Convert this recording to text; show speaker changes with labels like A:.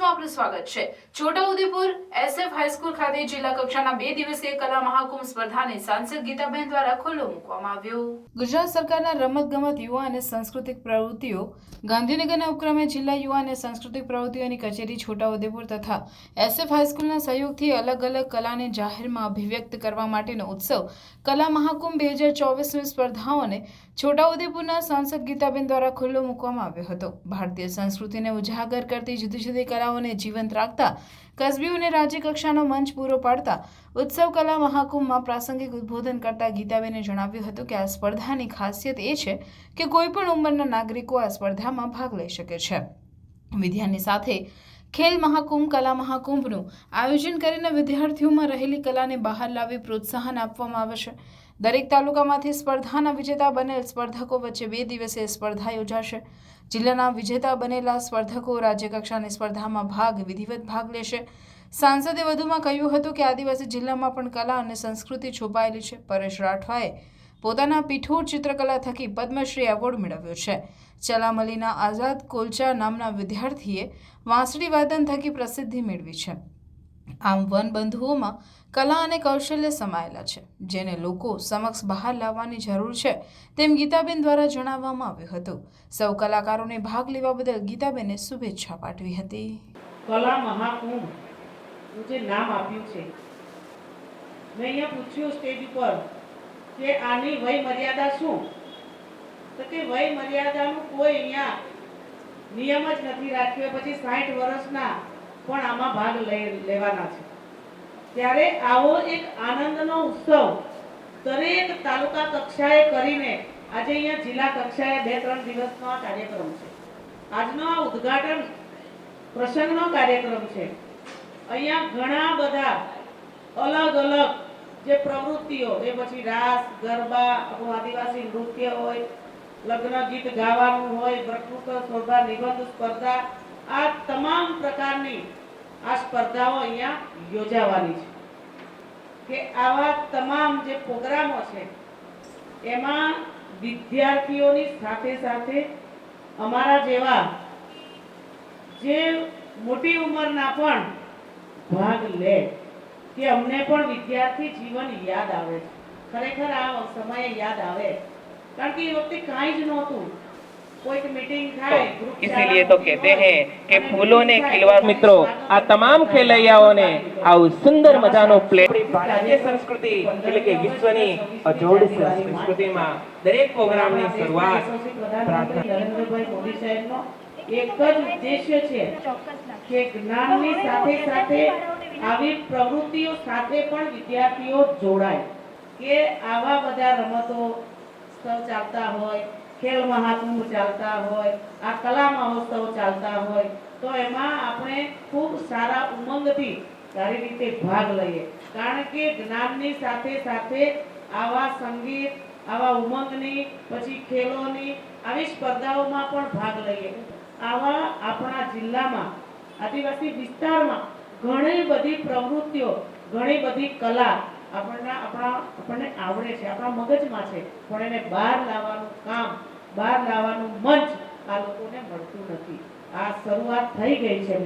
A: ન્યૂઝમાં આપનું સ્વાગત છે। છોટાઉદેપુર એસએફ હાઈસ્કૂલ ખાતે જિલ્લા કક્ષાના 2 દિવસીય કલા મહાકુંભ સ્પર્ધાને સાંસદ ગીતાબેન દ્વારા ખુલ્લો મૂકવામાં આવ્યો। ગુજરાત સરકારના રમતગમત યુવા અને સાંસ્કૃતિક પ્રવૃત્તિઓ ગાંધીનગરના ઉપક્રમે જિલ્લા યુવા અને સાંસ્કૃતિક પ્રવૃત્તિઓની કચેરી છોટાઉદેપુર તથા એસએફ હાઈસ્કૂલના સહયોગથી અલગ અલગ કલાને જાહેરમાં અભિવ્યક્ત કરવા માટેનો ઉત્સવ કલા મહાકુંભ 2024ની સ્પર્ધાઓને છોટાઉદેપુરના સાંસદ ગીતાબેન દ્વારા ખુલ્લો મૂકવામાં આવ્યો હતો। ભારતીય સંસ્કૃતિને ઉજાગર કરતી જુદી જુદી કલાઓને જીવંત રાખતા કસબીઓને રાજ્ય કક્ષાનો મંચ પૂરો પાડતા ઉત્સવ કલા મહાકુંભમાં પ્રાસંગિક ઉદ્બોધન કરતા ગીતાબેને જણાવ્યું હતું કે આ સ્પર્ધાની ખાસિયત એ છે કે કોઈ પણ ઉંમરના નાગરિકો આ સ્પર્ધામાં ભાગ લઈ શકે છે। વિદ્યાની સાથે ખેલ મહાકુંભ કલા મહાકુંભનું આયોજન કરીને વિદ્યાર્થીઓમાં રહેલી કલાને બહાર લાવી પ્રોત્સાહન આપવામાં આવે છે। દરેક તાલુકામાંથી સ્પર્ધાના વિજેતા બનેલ સ્પર્ધકો વચ્ચે 2 દિવસીય સ્પર્ધા યોજાશે। જિલ્લાના વિજેતા બનેલા સ્પર્ધકો રાજ્ય કક્ષાની સ્પર્ધામાં વિધિવત ભાગ લેશે। સાંસદે વધુમાં કહ્યું હતું કે આદિવાસી જિલ્લામાં પણ કલા અને સંસ્કૃતિ છુપાયેલી છે। પરેશ રાઠવાએ પોતાના પીઠોર ચિત્રકલા થકી પદ્મશ્રી એવોર્ડ મેળવ્યો છે। ચલામલીના આઝાદ કોલચા નામના વિદ્યાર્થીએ વાંસળી વાદન થકી પ્રસિદ્ધિ મેળવી છે। આમ વનબંધુઓમાં કલા અને કૌશલ્ય સમાયેલા છે જેને લોકો સમક્ષ બહાર લાવવાની જરૂર છે તેમ ગીતાબેન દ્વારા જણાવવામાં આવ્યું હતું। સૌ કલાકારોને ભાગ લેવા બદલ ગીતાબેને શુભેચ્છા પાઠવી હતી।
B: કલા મહાકુંભ જે નામ આપ્યું છે, મેં અહીંયા પૂછ્યું સ્ટેજ ઉપર કે આની વય મર્યાદા શું, તો કે વય મર્યાદાનું કોઈ અહીંયા નિયમ જ નથી રાખ્યો। પછી 60 વર્ષના પણ આમાં ભાગ લેવાના છે। ત્યારે આવો એક આનંદનો ઉત્સવ દરેક તાલુકા કક્ષાએ કરીને આજે અહીંયા જિલ્લા કક્ષાએ 2-3 દિવસનો આ કાર્યક્રમ છે। આજનો આ ઉદ્ઘાટન પ્રસંગનો કાર્યક્રમ છે। અહીંયા ઘણા બધા અલગ અલગ જે પ્રવૃત્તિઓ, એ પછી રાસ ગરબા, આપણું આદિવાસી નૃત્ય હોય, લગ્ન ગીત ગાવાનું હોય, વક્તૃત્વ સ્પર્ધા, નિબંધ સ્પર્ધા, આ તમામ પ્રકારની આ સ્પર્ધાઓ અહીંયા યોજાવાની છે। કે આવા તમામ જે પ્રોગ્રામો છે એમાં વિદ્યાર્થીઓની સાથે સાથે અમારા જેવા જે મોટી ઉંમરના પણ ભાગ લે કે અમને પણ વિદ્યાર્થી જીવન યાદ આવે। ખરેખર આ સમયે યાદ આવે, કારણ કે એ વખતે કાંઈ જ નહોતું।
C: इसीलिए तो कहते हैं कि फूलों ने खिलवा। मित्रों, आ तमाम खेलैयाओने आउ सुंदर मजानो प्ले भारतीय संस्कृति એટલે કે વિશ્વની અજોડ સંસ્કૃતિમાં દરેક પ્રોગ્રામની શરૂઆત
B: નરેન્દ્રભાઈ મોદી સાહેબનો એક જ ઉદ્દેશ્ય છે કે જ્ઞાનની સાથે સાથે આવી પ્રવૃત્તિઓ સાથે પણ વિદ્યાર્થીઓ જોડાય। કે આવા બધા રમતો ચાલતા હોય, ખેલ મહાકુંભ ચાલતા હોય, આ કલા મહોત્સવ ચાલતા હોય, તો એમાં આપણે ખૂબ સારા ઉમંગથી સારી રીતે ભાગ લઈએ। કારણ કે જ્ઞાનની સાથે સાથે આવા સંગીત, આવા ઉમંગની, પછી ખેલોની આવી સ્પર્ધાઓમાં પણ ભાગ લઈએ। આવા આપણા જિલ્લામાં આદિવાસી વિસ્તારમાં ઘણી બધી પ્રવૃત્તિઓ, ઘણી બધી કલા આપણને આવડે છે, આપણા મગજમાં છે, પણ એને બહાર લાવવાનું કામ, બહાર લાવવાનું મંચ આ લોકોને મળતું નથી। આ શરૂઆત થઈ ગઈ છે।